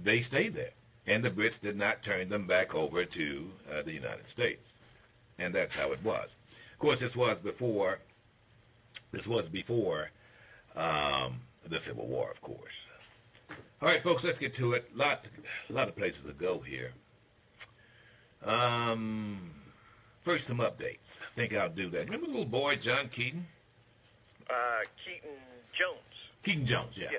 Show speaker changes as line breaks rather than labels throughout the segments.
they stayed there. And the Brits did not turn them back over to the United States. And that's how it was. Of course, this was before the Civil War, of course. All right, folks, let's get to it. A lot of places to go here. First, some updates. I think I'll do that. Remember the little boy, John Keaton?
Keaton Jones.
Keaton Jones, yeah.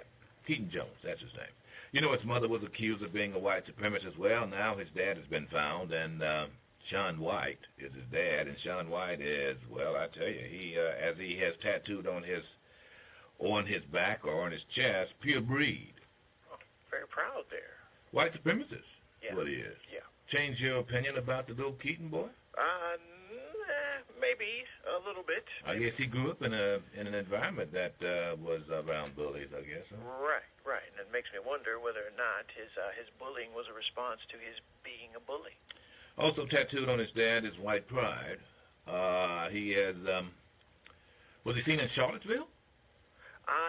Keaton Jones, that's his name. You know, his mother was accused of being a white supremacist. Well, now his dad has been found, and Shaun White is his dad. And Shaun White is, well, I tell you, he as he has tattooed on his back or on his chest, pure breed.
Oh, very proud there.
White supremacist.
Yeah.
What he is.
Yeah.
Change your opinion about the little Keaton boy?
Maybe a little bit.
I guess he grew up in an environment that was around bullies, I guess. Huh?
Right. And it makes me wonder whether or not his bullying was a response to his being a bully.
Also tattooed on his dad is white pride. He has, was he seen in Charlottesville?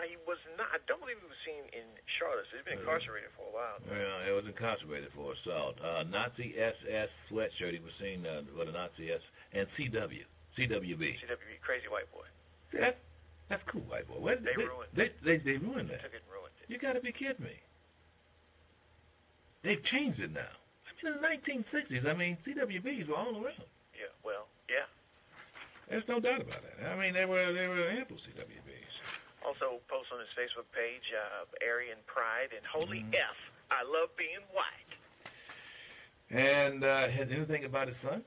He was not. I don't believe he was seen in Charlottesville. He's been incarcerated for a while.
Yeah, he was incarcerated for assault. Nazi SS sweatshirt. He was seen with a Nazi S and CWB.
CWB, crazy white boy.
See, that's cool, white boy.
They ruined
it. They ruined that.
They took it and ruined it.
You got to be kidding me. They've changed it now. I mean, in the 1960s, CWBs were all around.
Yeah, well, yeah.
There's no doubt about that. I mean, there were ample CWBs.
Also, post on his Facebook page, Aryan Pride and Holy F, I love being white.
And has anything about his son?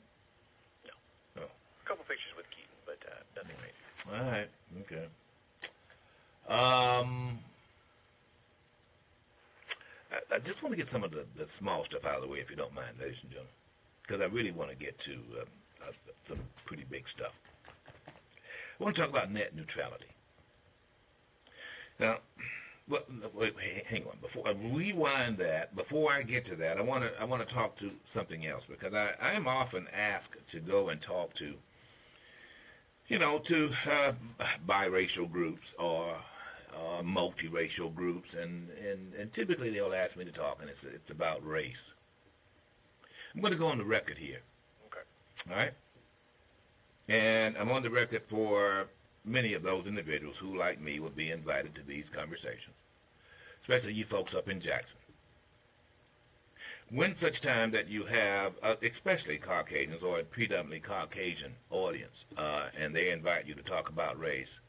No.
Oh.
A couple pictures with Keaton, but nothing major.
All right. Okay. I just want to get some of the small stuff out of the way, if you don't mind, ladies and gentlemen, because I really want to get to some pretty big stuff. I want to talk about net neutrality. Now, wait, hang on. Before I rewind that, before I get to that, I want to talk to something else, because I am often asked to go and talk to, biracial groups or multiracial groups, and typically they'll ask me to talk, and it's about race. I'm going to go on the record here.
Okay.
All right? And I'm on the record for many of those individuals who, like me, would be invited to these conversations, especially you folks up in Jackson. When such time that you have, especially Caucasians or a predominantly Caucasian audience, and they invite you to talk about race,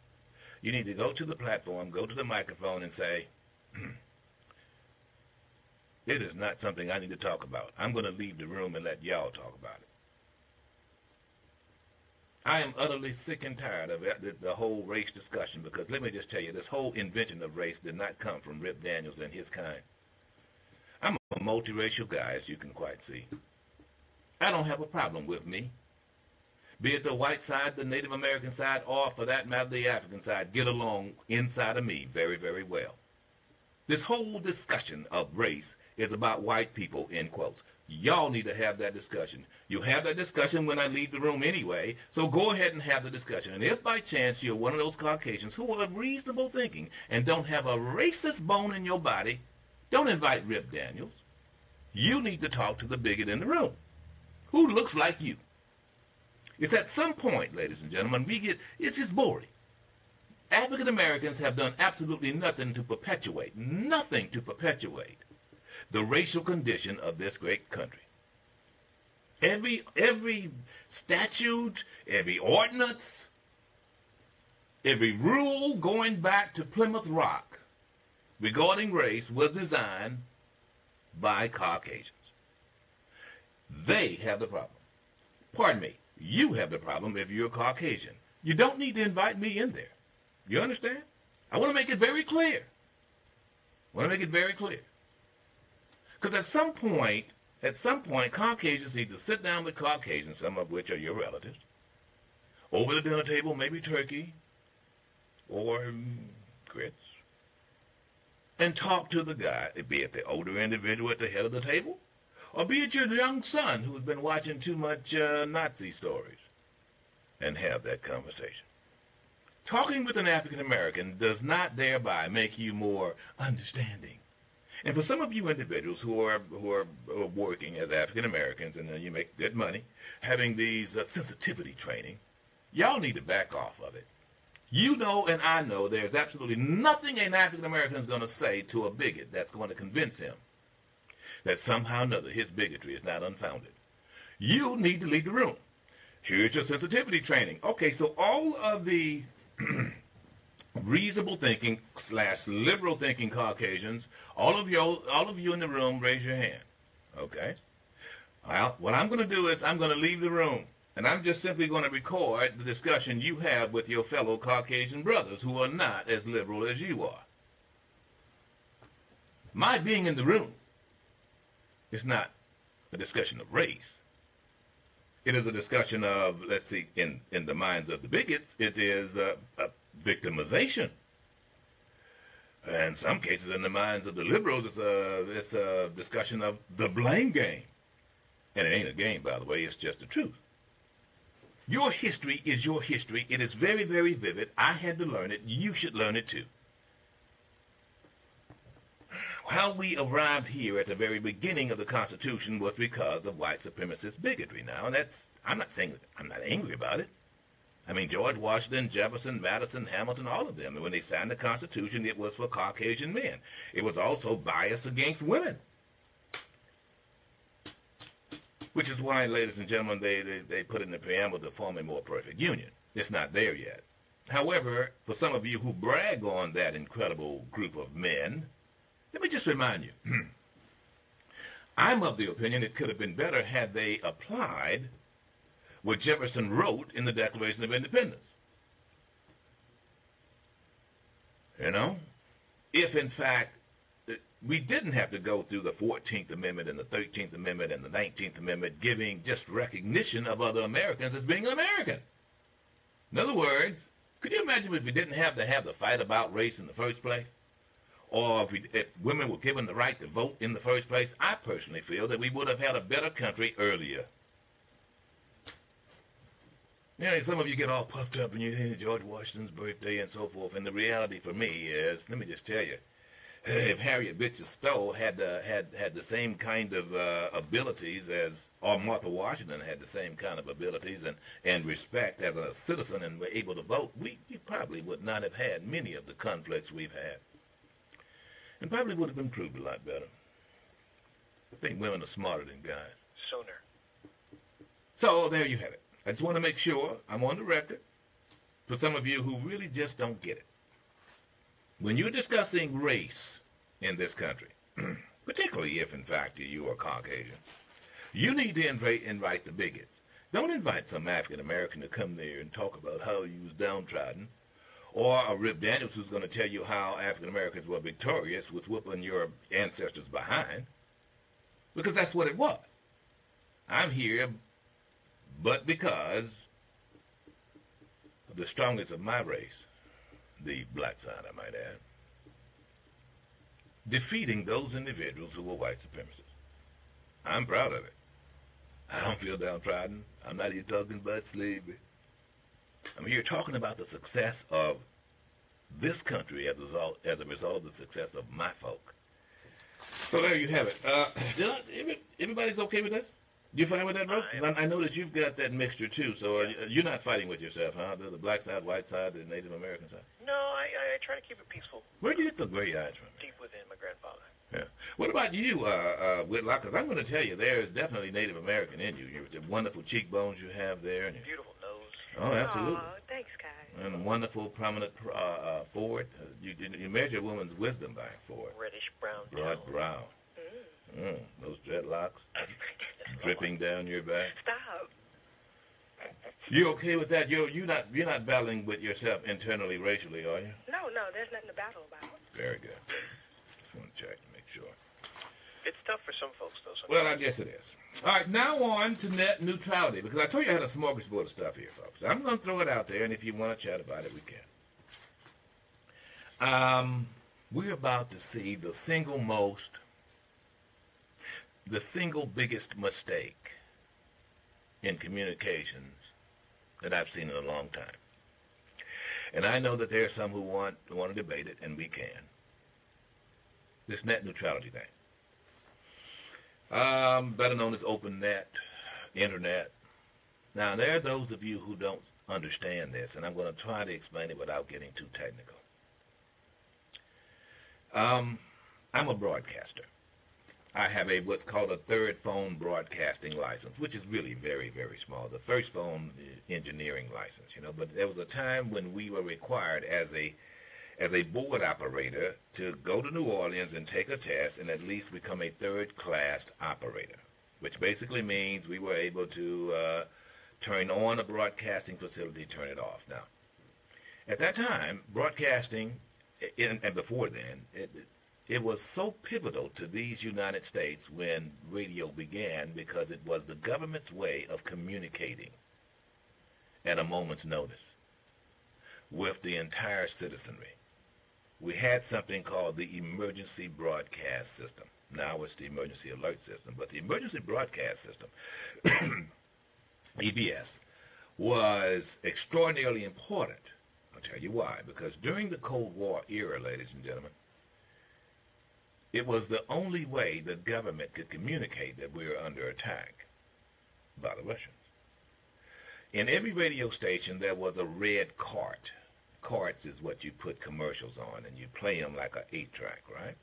you need to go to the platform, go to the microphone and say, it is not something I need to talk about. I'm going to leave the room and let y'all talk about it. I am utterly sick and tired of the whole race discussion, because let me just tell you, this whole invention of race did not come from Rip Daniels and his kind. I'm a multiracial guy, as you can quite see. I don't have a problem with me. Be it the white side, the Native American side, or for that matter, the African side, get along inside of me very, very well. This whole discussion of race is about white people, in quotes. Y'all need to have that discussion. You'll have that discussion when I leave the room anyway, so go ahead and have the discussion. And if by chance you're one of those Caucasians who are of reasonable thinking and don't have a racist bone in your body, don't invite Rip Daniels. You need to talk to the bigot in the room, who looks like you. It's at some point, ladies and gentlemen, it's just boring. African Americans have done absolutely nothing to perpetuate the racial condition of this great country. Every statute, every ordinance, every rule going back to Plymouth Rock regarding race was designed by Caucasians. They have the problem. Pardon me, you have the problem if you're a Caucasian. You don't need to invite me in there. You understand? I want to make it very clear. Because at some point, Caucasians need to sit down with Caucasians, some of which are your relatives, over the dinner table, maybe turkey or grits, and talk to the guy, be it the older individual at the head of the table, or be it your young son who's been watching too much Nazi stories, and have that conversation. Talking with an African American does not thereby make you more understanding. And for some of you individuals who are working as African Americans and you make good money, having these sensitivity training, y'all need to back off of it. You know and I know there's absolutely nothing an African American is going to say to a bigot that's going to convince him that somehow or another his bigotry is not unfounded. You need to leave the room. Here's your sensitivity training. Okay, so all of the reasonable thinking / liberal thinking Caucasians, all of you in the room, raise your hand. Okay? Well, what I'm going to do is I'm going to leave the room, and I'm just simply going to record the discussion you have with your fellow Caucasian brothers who are not as liberal as you are. My being in the room is not a discussion of race. It is a discussion of, let's see, in the minds of the bigots, it is a victimization. In some cases, in the minds of the liberals, it's a discussion of the blame game. And it ain't a game, by the way, it's just the truth. Your history is your history. It is very, very vivid. I had to learn it. You should learn it too. How we arrived here at the very beginning of the Constitution was because of white supremacist bigotry. Now, I'm not saying I'm not angry about it. I mean, George Washington, Jefferson, Madison, Hamilton, all of them. And when they signed the Constitution, it was for Caucasian men. It was also biased against women. Which is why, ladies and gentlemen, they put in the preamble to form a more perfect union. It's not there yet. However, for some of you who brag on that incredible group of men, let me just remind you, I'm of the opinion it could have been better had they applied what Jefferson wrote in the Declaration of Independence. You know, if in fact we didn't have to go through the 14th Amendment and the 13th Amendment and the 19th Amendment giving just recognition of other Americans as being an American. In other words, could you imagine if we didn't have to have the fight about race in the first place? Or if women were given the right to vote in the first place? I personally feel that we would have had a better country earlier. You know, some of you get all puffed up and you think George Washington's birthday and so forth, and the reality for me is, let me just tell you, if Harriet Beecher Stowe had the same kind of abilities as, or Martha Washington had the same kind of abilities and respect as a citizen and were able to vote, we probably would not have had many of the conflicts we've had. And probably would have improved a lot better. I think women are smarter than guys.
Sooner.
So there you have it. I just want to make sure I'm on the record for some of you who really just don't get it. When you're discussing race in this country, particularly if in fact you are Caucasian, you need to invite the bigots. Don't invite some African American to come there and talk about how he was downtrodden, or a Rip Daniels who's going to tell you how African Americans were victorious with whooping your ancestors behind, because that's what it was. I'm here but because of the strongest of my race, the black side, I might add, defeating those individuals who were white supremacists. I'm proud of it. I don't feel downtrodden. I'm not here talking about slavery. I'm here talking about the success of this country as a result of the success of my folk. So there you have it. Everybody's okay with this? You fine with that, bro? I know that you've got that mixture too, so you're not fighting with yourself, huh? The black side, white side, the Native American side?
No, I try to keep it peaceful.
Where do you get the gray eyes from?
Deep within my grandfather.
Yeah. What about you, Whitlock? Because I'm going to tell you, there is definitely Native American in you. The wonderful cheekbones you have there. And
beautiful nose.
Oh, absolutely.
Oh, thanks, guys.
And a wonderful, prominent forward. You measure a woman's wisdom by a forward.
Reddish brown.
Broad brow. Those dreadlocks dripping down your back.
Stop.
You okay with that? You're not battling with yourself internally, racially, are you?
No, there's nothing to battle about.
Very good. Just want to check to make sure.
It's tough for some folks, though.
Well, I guess it is. All right, now on to net neutrality, because I told you I had a smorgasbord of stuff here, folks. I'm going to throw it out there, and if you want to chat about it, we can. We're about to see the single biggest mistake in communications that I've seen in a long time. And I know that there are some who want to debate it, and we can. this net neutrality thing. Better known as open net, internet. Now, there are those of you who don't understand this, and I'm going to try to explain it without getting too technical. I'm a broadcaster. I have what's called a third phone broadcasting license, which is really very, very small. The first phone engineering license, but there was a time when we were required as a board operator to go to New Orleans and take a test and at least become a third-class operator, which basically means we were able to turn on a broadcasting facility, turn it off. Now, at that time, broadcasting, and before then, it was so pivotal to these United States when radio began because it was the government's way of communicating at a moment's notice with the entire citizenry. We had something called the Emergency Broadcast System. Now it's the Emergency Alert System, but the Emergency Broadcast System, EBS, was extraordinarily important. I'll tell you why. Because during the Cold War era, ladies and gentlemen, it was the only way the government could communicate that we were under attack by the Russians. In every radio station, there was a red cart. Carts is what you put commercials on, and you play them like an 8-track, right?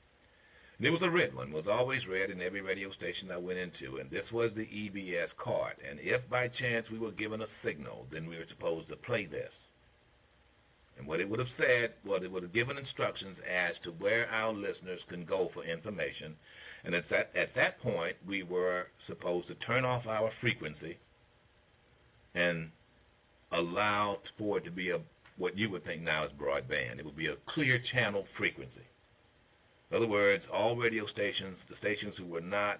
There was a red one, was always red in every radio station I went into, and this was the EBS cart. And if by chance we were given a signal, then we were supposed to play this. And what it would have said, it would have given instructions as to where our listeners can go for information. And at that point, we were supposed to turn off our frequency and allow for it to be what you would think now is broadband. It would be a clear channel frequency. In other words, all radio stations, the stations who were not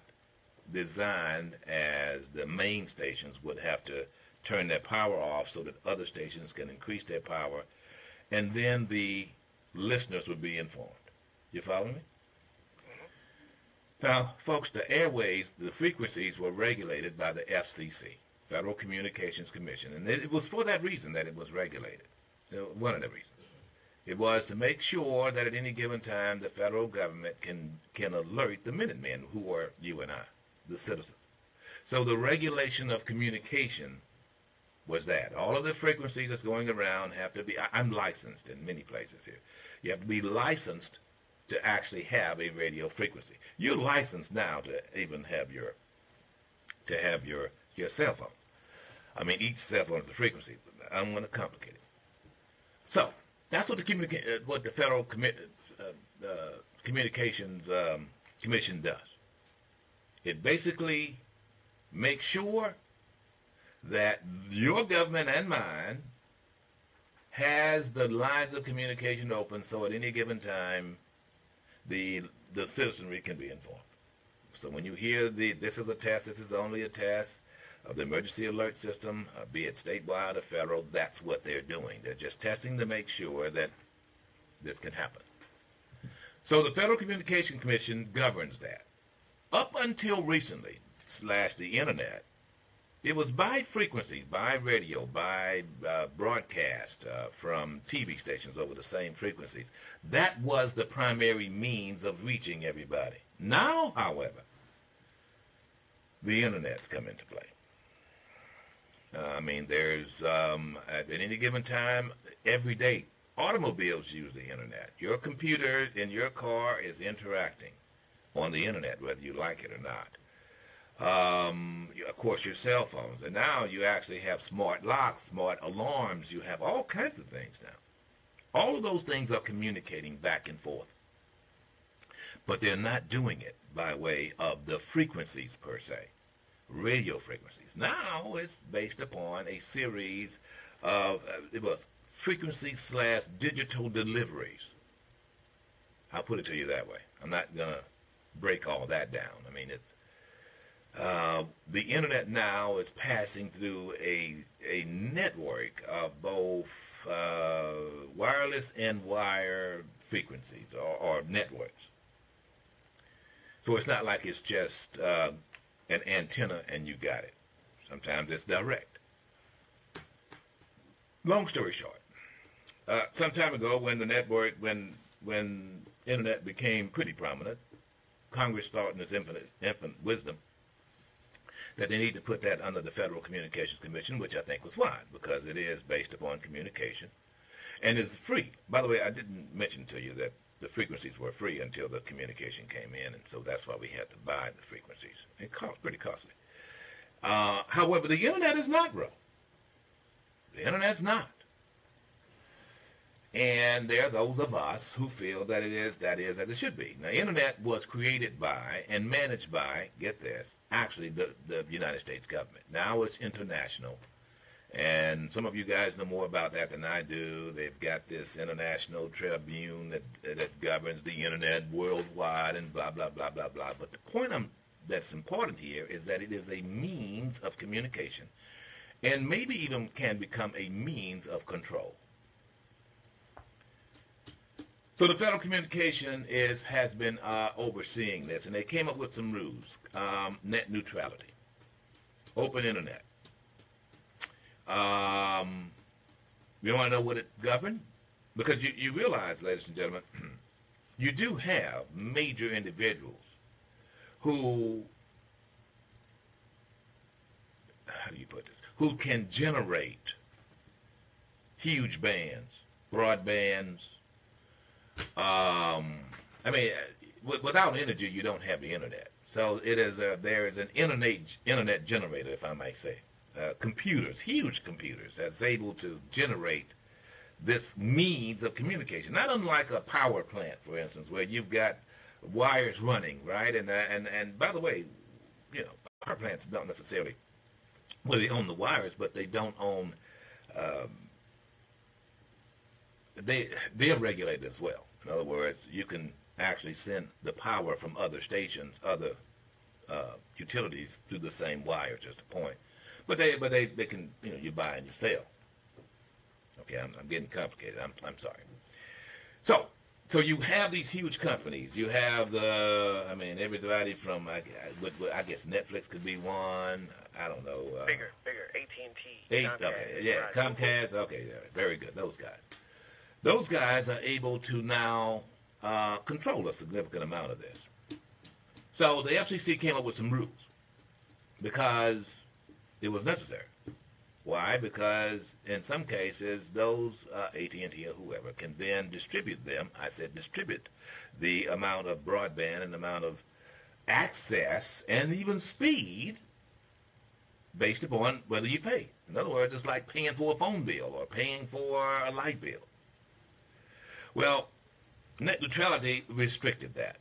designed as the main stations, would have to turn their power off so that other stations can increase their power, and then the listeners would be informed. You follow me? Mm-hmm. Now, folks, the airways, the frequencies were regulated by the FCC, Federal Communications Commission, and it was for that reason that it was regulated. One of the reasons. It was to make sure that at any given time the federal government can alert the Minutemen, who are you and I, the citizens. So the regulation of communication was that. All of the frequencies that's going around have to be, I'm licensed in many places here. You have to be licensed to actually have a radio frequency. You're licensed now to even have your cell phone. I mean, each cell phone is a frequency. I don't want to complicate it. So that's what the Federal Communications Commission does. It basically makes sure that your government and mine has the lines of communication open so at any given time the citizenry can be informed. So when you hear this is a test, this is only a test of the emergency alert system, be it statewide or federal, that's what they're doing. They're just testing to make sure that this can happen. So the Federal Communications Commission governs that. Up until recently, / the internet, it was by frequency, by radio, by broadcast from TV stations over the same frequencies. That was the primary means of reaching everybody. Now, however, the internet's come into play. I mean, there's, at any given time, every day, automobiles use the internet. Your computer in your car is interacting on the internet, whether you like it or not. Of course, your cell phones. And now you actually have smart locks, smart alarms. You have all kinds of things now. All of those things are communicating back and forth. But they're not doing it by way of the frequencies per se, radio frequencies. Now it's based upon a series of frequency/digital deliveries. I'll put it to you that way. I'm not going to break all that down. I mean, it's the internet now is passing through a network of both wireless and wire frequencies or networks. So it's not like it's just an antenna and you got it. Sometimes it's direct. Long story short, some time ago when the network, when when internet became pretty prominent, Congress thought in its infant wisdom that they need to put that under the Federal Communications Commission, which I think was wise because it is based upon communication and is free. By the way, I didn't mention to you that the frequencies were free until the communication came in, and so that's why we had to buy the frequencies. It cost pretty costly. However, the internet is not, bro. The internet's not. And there are those of us who feel that that is as it should be. Now, the internet was created by and managed by, get this, actually the United States government. Now it's international. And some of you guys know more about that than I do. They've got this international tribune that governs the internet worldwide and blah, blah, blah, blah, blah. But the point that's important here is that it is a means of communication and maybe even can become a means of control. So the Federal Communication has been overseeing this, and they came up with some rules. Net neutrality, open internet. You want to know what it governed? Because you realize, ladies and gentlemen, you do have major individuals who, how do you put this, who can generate huge bands, broadbands. I mean, without energy, you don't have the internet. So there is an internet generator, if I might say. Computers, huge computers, that's able to generate this means of communication. Not unlike a power plant, for instance, where you've got wires running, right? And by the way, you know, power plants don't necessarily, well, they own the wires, but they don't own. They're regulated as well. In other words, you can actually send the power from other stations, other utilities through the same wire. Just a point. But they can, you know, you buy and you sell. Okay, I'm getting complicated. I'm sorry. So you have these huge companies. You have everybody from I guess Netflix could be one. I don't know.
Bigger. AT&T.
Okay, yeah, Comcast. Okay, yeah, very good. Those guys. Those guys are able to now control a significant amount of this. So the FCC came up with some rules because it was necessary. Why? Because in some cases, those AT&T or whoever can then distribute them. I said distribute the amount of broadband and the amount of access and even speed based upon whether you pay. In other words, it's like paying for a phone bill or paying for a light bill. Well, net neutrality restricted that.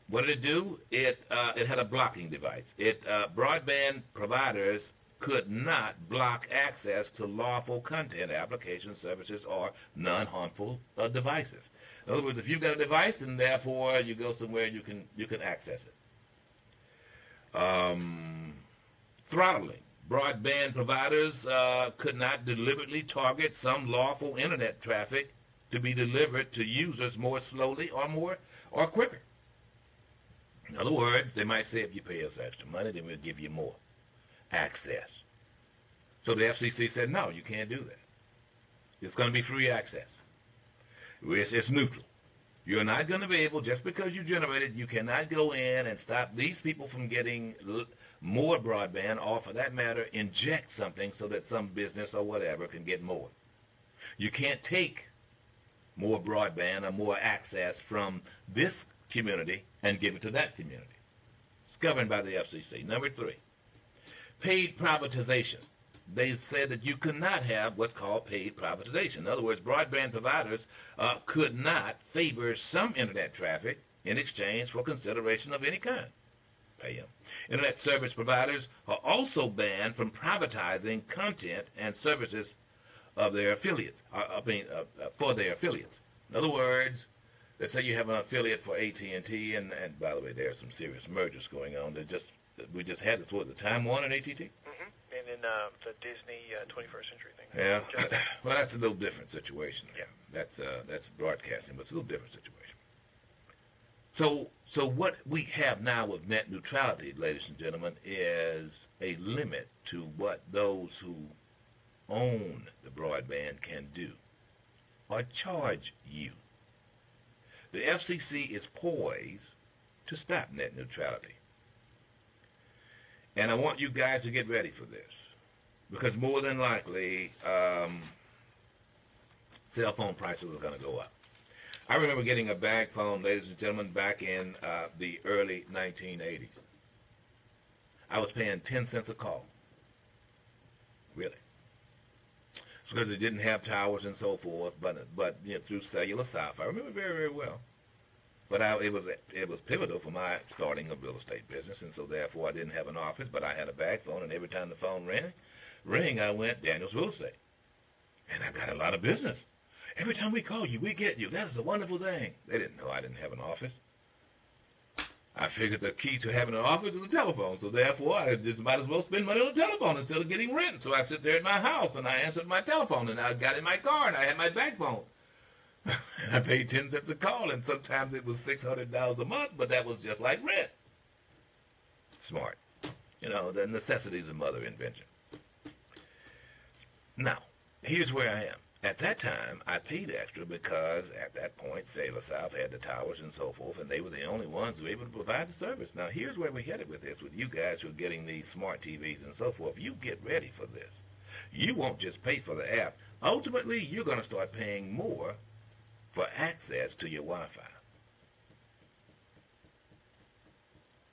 What did it do? It had a blocking device. Broadband providers could not block access to lawful content, applications, services, or non-harmful devices. In other words, if you've got a device, and therefore you go somewhere, you can access it. Throttling. Broadband providers could not deliberately target some lawful internet traffic to be delivered to users more slowly or quicker. In other words, they might say, if you pay us extra money, then we'll give you more access. So the FCC said, no, you can't do that. It's going to be free access. It's neutral. You're not going to be able, just because you generate it, you cannot go in and stop these people from getting more broadband, or for that matter, inject something so that some business or whatever can get more. You can't take more broadband or more access from this community and give it to that community. It's governed by the FCC. Number 3, paid privatization. They said that you could not have what's called paid privatization. In other words, broadband providers could not favor some internet traffic in exchange for consideration of any kind. Pay them. Internet service providers are also banned from privatizing content and services of their affiliates, for their affiliates. In other words, let's say you have an affiliate for AT&T, and by the way, there are some serious mergers going on. We just had this, the Time Warner and AT&T?
Mm-hmm. And then the Disney 21st Century thing.
Yeah. Well, that's a little different situation. Yeah. That's broadcasting, but it's a little different situation. So what we have now with net neutrality, ladies and gentlemen, is a limit to what those who own the broadband can do or charge you. The FCC is poised to stop net neutrality. And I want you guys to get ready for this, because more than likely, cell phone prices are going to go up. I remember getting a bag phone, ladies and gentlemen, back in the early 1980s. I was paying 10 cents a call. Really. It's because it didn't have towers and so forth, but you know, through cellular stuff. I remember very, very well. But it was pivotal for my starting a real estate business, and so therefore I didn't have an office, but I had a bag phone, and every time the phone rang, I went, Daniel's Real Estate. And I got a lot of business. Every time we call you, we get you. That is a wonderful thing. They didn't know I didn't have an office. I figured the key to having an office is a telephone, so therefore I just might as well spend money on a telephone instead of getting rent. So I sit there at my house, and I answered my telephone, and I got in my car, and I had my bag phone. And I paid 10 cents a call, and sometimes it was $600 a month, but that was just like rent. Smart. You know, the necessity is a mother invention. Now, here's where I am. At that time, I paid extra because at that point, Sailor South had the towers and so forth, and they were the only ones who were able to provide the service. Now, here's where we're headed with this, with you guys who are getting these smart TVs and so forth. You get ready for this. You won't just pay for the app. Ultimately, you're going to start paying more for access to your Wi-Fi.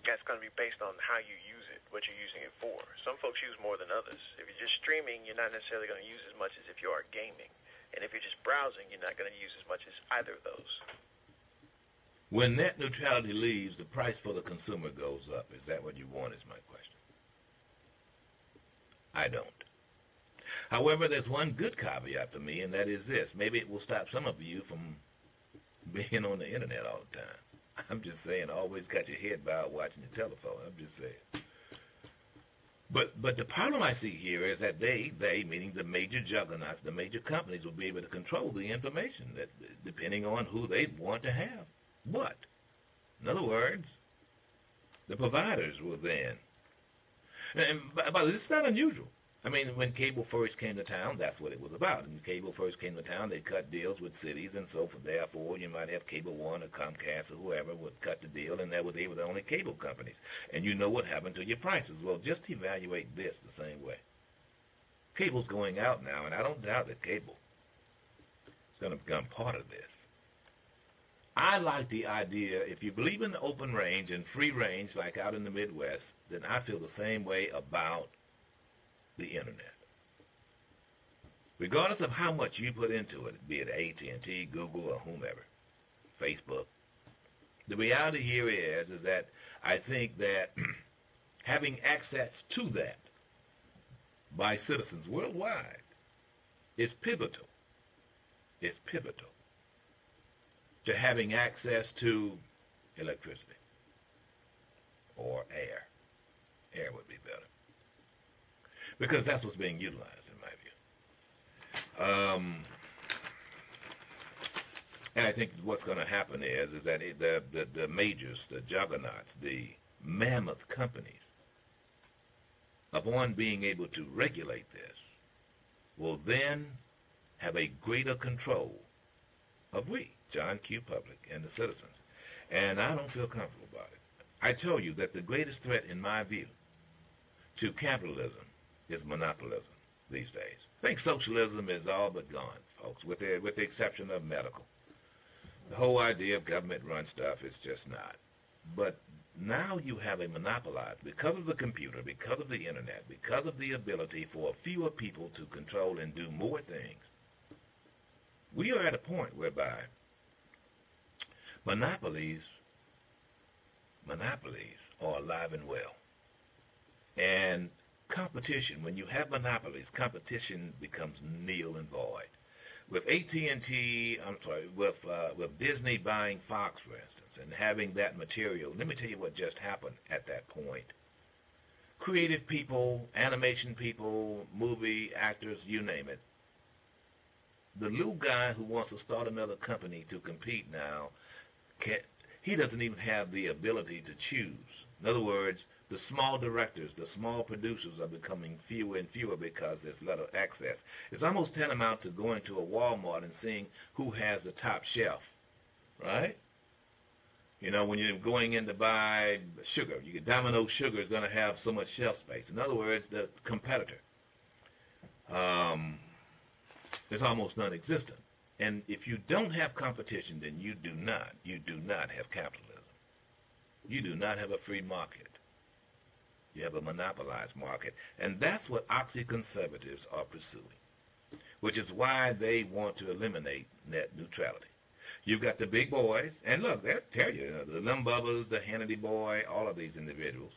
That's going to be based on how you use it, what you're using it for. Some folks use more than others. If you're just streaming, you're not necessarily going to use as much as if you are gaming. And if you're just browsing, you're not going to use as much as either of those.
When net neutrality leaves, the price for the consumer goes up. Is that what you want, is my question. I don't. However, there's one good caveat for me, and that is this. Maybe it will stop some of you from being on the internet all the time. I'm just saying, always got your head bowed watching your telephone. I'm just saying. But the problem I see here is that they, meaning the major juggernauts, the major companies, will be able to control the information, that depending on who they want to have what. In other words, the providers will then. And by the way, this is not unusual. I mean, when cable first came to town, that's what it was about. And when cable first came to town, they cut deals with cities, and so forth. Therefore, you might have Cable One or Comcast or whoever would cut the deal, and they were the only cable companies. And you know what happened to your prices. Well, just evaluate this the same way. Cable's going out now, and I don't doubt that cable is going to become part of this. I like the idea, if you believe in the open range and free range like out in the Midwest, then I feel the same way about the internet. Regardless of how much you put into it, be it AT&T, Google, or whomever, Facebook, the reality here is that I think that having access to that by citizens worldwide is pivotal. It's pivotal to having access to electricity or air. Air would be better, because that's what's being utilized, in my view. And I think what's going to happen is that the majors, the juggernauts, the mammoth companies, upon being able to regulate this, will then have a greater control of we, John Q. Public, and the citizens. And I don't feel comfortable about it. I tell you that the greatest threat, in my view, to capitalism is monopolism these days. I think socialism is all but gone, folks, with the exception of medical. The whole idea of government-run stuff is just not. But now you have a monopolized, because of the computer, because of the internet, because of the ability for fewer people to control and do more things. We are at a point whereby monopolies are alive and well. And competition, when you have monopolies, competition becomes nil and void. With with Disney buying Fox, for instance, and having that material, let me tell you what just happened at that point. Creative people, animation people, movie actors, you name it. The little guy who wants to start another company to compete now, he doesn't even have the ability to choose. In other words, the small directors, the small producers are becoming fewer and fewer because there's little access. It's almost tantamount to going to a Walmart and seeing who has the top shelf, right? You know, when you're going in to buy sugar, you get Domino sugar is going to have so much shelf space. In other words, the competitor is almost non-existent. And if you don't have competition, then you do not have capitalism. You do not have a free market. You have a monopolized market. And that's what oxy-conservatives are pursuing, which is why they want to eliminate net neutrality. You've got the big boys, and look, they'll tell you, the Limbubbas, the Hannity boy, all of these individuals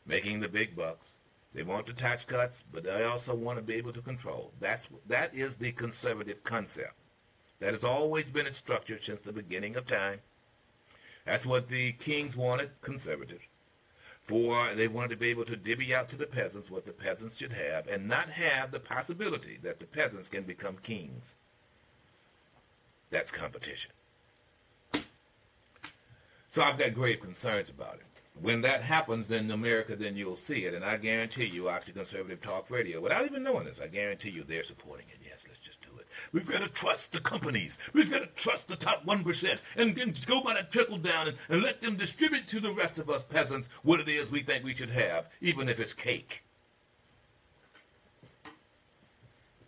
making the big bucks. They want the tax cuts, but they also want to be able to control. That is the conservative concept. That has always been its structure since the beginning of time. That's what the kings wanted, conservatives. For they wanted to be able to divvy out to the peasants what the peasants should have and not have the possibility that the peasants can become kings. That's competition. So I've got grave concerns about it. When that happens, then in America, then you'll see it. And I guarantee you, Oxy-Conservative Talk Radio, without even knowing this, I guarantee you they're supporting it. Yes, let's just do it. We've got to trust the companies. We've got to trust the top 1% and go by the trickle down and let them distribute to the rest of us peasants what it is we think we should have, even if it's cake.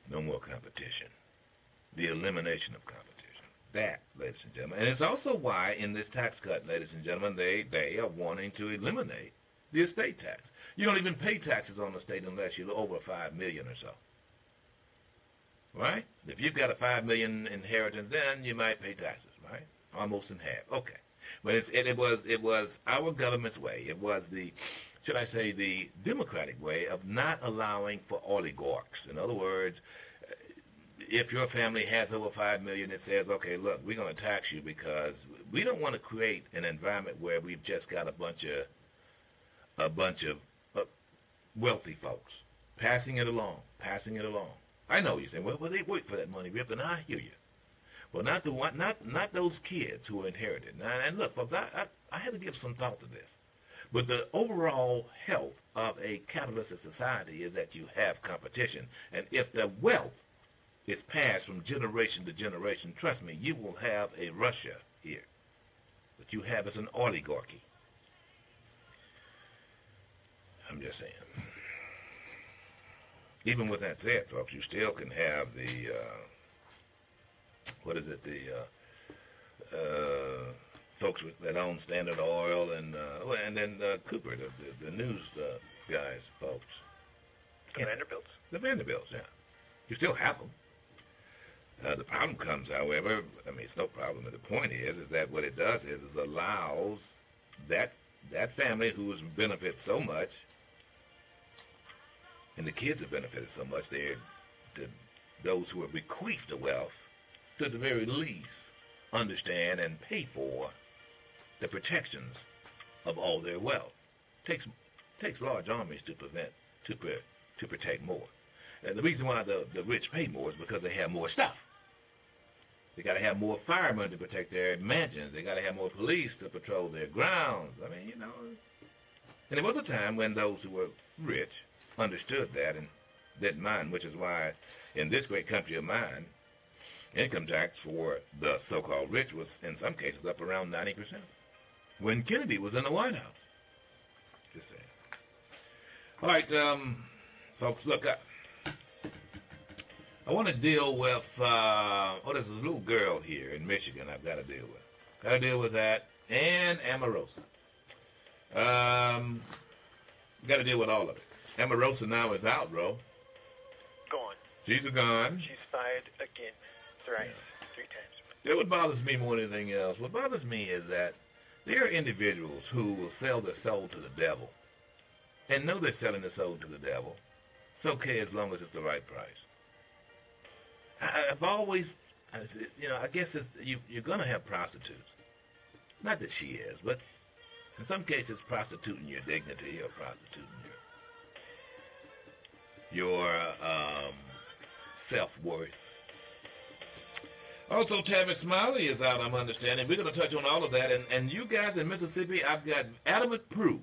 No more competition. The elimination of competition. That, ladies and gentlemen. And it's also why in this tax cut, ladies and gentlemen, they are wanting to eliminate the estate tax. You don't even pay taxes on the estate unless you're over $5 million or so. Right? If you've got a $5 million inheritance, then you might pay taxes, right? Almost in half. Okay. But it was our government's way. It was the, should I say, the democratic way of not allowing for oligarchs. In other words, if your family has over $5 million, it says, okay, look, we're going to tax you because we don't want to create an environment where we've just got a bunch of wealthy folks passing it along. I know you're saying, well, they work for that money, Rip, and I hear you. Well, not those kids who inherited. And look, folks, I had to give some thought to this. But the overall health of a capitalistic society is that you have competition. And if the wealth is passed from generation to generation, trust me, you will have a Russia here. What you have is an oligarchy. I'm just saying. Even with that said, folks, you still can have the, folks that own Standard Oil and then Cooper, the news guys, folks.
The Vanderbilts?
The Vanderbilts, yeah. You still have them. The problem comes, however, I mean, it's no problem. The point is that what it does is allows that family who has benefited so much, and the kids have benefited so much, those who are bequeathed the wealth, to the very least, understand and pay for the protections of all their wealth. Takes large armies to protect more. And the reason why the rich pay more is because they have more stuff. They got to have more firemen to protect their mansions. They got to have more police to patrol their grounds. I mean, you know. And there was a time when those who were rich understood that and didn't mind, which is why in this great country of mine, income tax for the so-called rich was, in some cases, up around 90%. When Kennedy was in the White House. Just saying. All right, folks, look up. I want to deal with, there's this little girl here in Michigan I've got to deal with. Got to deal with that. And Omarosa. Got to deal with all of it. Omarosa now is out, bro.
Gone.
She's gone.
She's fired again. Thrice. Yeah. 3 times.
You know what bothers me more than anything else? What bothers me is that there are individuals who will sell their soul to the devil and know they're selling their soul to the devil. It's okay as long as it's the right price. I've always, you know, I guess you're going to have prostitutes. Not that she is, but in some cases prostituting your dignity or prostituting your self-worth. Also, Tavis Smiley is out, I'm understanding. We're going to touch on all of that. And you guys in Mississippi, I've got adamant proof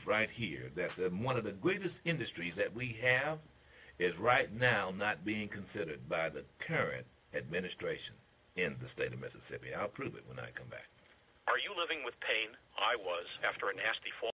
right here that one of the greatest industries that we have is right now not being considered by the current administration. in the state of Mississippi. I'll prove it when I come back.
Are you living with pain? I was after a nasty fall.